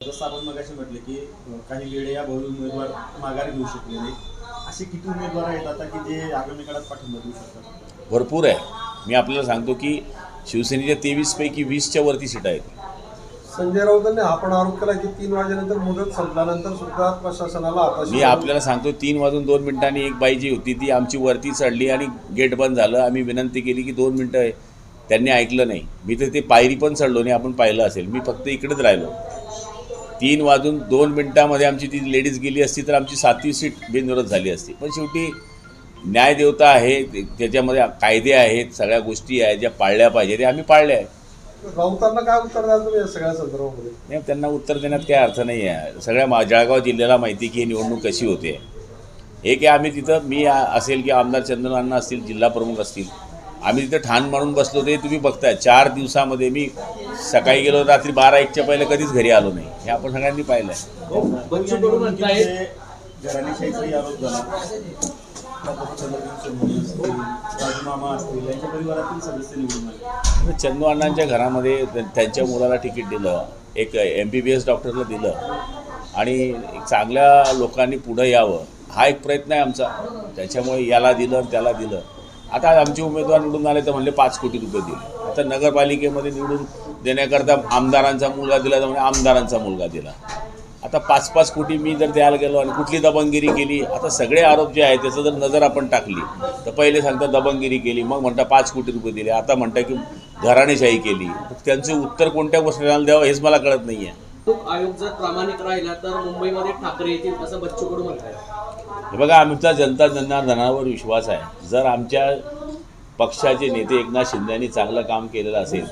जसं आपण मगाशी म्हटलं की काही वेळे या बहु उमेदवार माघार घेऊ शकले नाही, असे किती उमेदवार आहेत आता की जे आगामी काळात पाठिंबा देऊ शकतात? भरपूर आहे. मी आपल्याला सांगतो की शिवसेनेच्या 23 पैकी 20च्या वरती सीट आहेत. संजय राऊतांनी हा पण आरोप केला की 3 वाजेनंतर मुदत संपल्यानंतर सुद्धा प्रशासनाला मी आपल्याला सांगतो 3 वाजून 2 मिनिटांनी एक बाई जी होती ती आमची वरती चढली आणि गेट बंद झालं. आम्ही विनंती केली की 2 मिनटं आहे, त्यांनी ऐकलं नाही. मी तर ते पायरी पण चढलो नाही, आपण पाहिलं असेल. मी फक्त इकडेच राहिलो. 3 वाजून 2 मिनिटांमध्ये आमची ती लेडीज गेली असती तर आमची 7वी सीट बिनविरोध झाली असती. पण शेवटी न्यायदेवता आहे, त्याच्यामध्ये कायदे आहेत, सगळ्या गोष्टी आहेत ज्या पाळल्या पाहिजे ते आम्ही पाळल्या आहेत. राऊतांना काय उत्तर द्याल तुम्ही या सगळ्या संदर्भामध्ये? नाही, त्यांना उत्तर देण्यात काही अर्थ नाही आहे. सगळ्या जळगाव जिल्ह्याला माहिती की ही निवडणूक कशी होते. एक आहे, आम्ही तिथं मी असेल की आमदार चंद्रनाथ असतील, जिल्हा प्रमुख असतील, आम्ही तिथं ठाण मारून बसलो. ते तुम्ही बघताय 4 दिवसामध्ये मी सकाळी गेलो, रात्री 12-1च्या पहिले कधीच घरी आलो नाही. हे आपण सगळ्यांनी पाहिलं आहे. घराणेशाहीचाही आरोप झाला, राजमामा असतील यांच्या परिवारातील सदस्य निवडून आले. चंदू अण्णांच्या घरामध्ये त्यांच्या मुलाला तिकीट दिलं, एक MBBS डॉक्टरला दिलं आणि एक चांगल्या लोकांनी पुढं यावं हा एक प्रयत्न आहे आमचा. त्याच्यामुळे याला दिलं त्याला दिलं. आता आमचे उमेदवार निवडून आले तर म्हणले 5 कोटी रुपये दिले. आता नगरपालिकेमध्ये निवडून देण्याकरता आमदारांचा मुलगा दिला तर म्हणजे आमदारांचा मुलगा दिला. आता 5-5 कोटी मी जर द्यायला गेलो आणि कुठली दबंगिरी केली, आता सगळे आरोप जे आहेत त्याचं जर नजर आपण टाकली तर पहिले सांगता दबंगिरी केली, मग म्हणता 5 कोटी रुपये दिले, आता म्हणता की घराणेशाही केली. त्यांचं उत्तर कोणत्या गोष्टीला द्यावं हेच मला कळत नाही आहे. तो आयोग जर प्रामाणिक राहिला तर मुंबईमध्ये ठाकरे येतील असं बच्चू कडू म्हणतात. हे बघा, आमचा जनता जनार्दनावर विश्वास आहे. जर आमच्या पक्षाचे नेते एकनाथ शिंदे यांनी चांगलं काम केलेलं असेल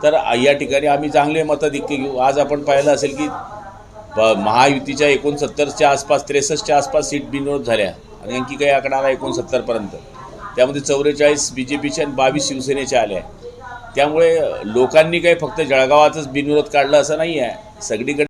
तर या ठिकाणी आम्ही चांगले मताधिक्य घेऊ. आज आपण पाहिलं असेल की महायुतीच्या 69च्या आसपास 63च्या आसपास सीट बिनविरोध झाल्या आणि आणखी काही आकडा आला 69पर्यंत. त्यामध्ये 44 BJPच्या आणि 22 शिवसेनेच्या आल्या. त्यामुळे लोकांनी काही फक्त जळगावातच बिनविरोध काढलं असं नाही आहे. सगळीकडे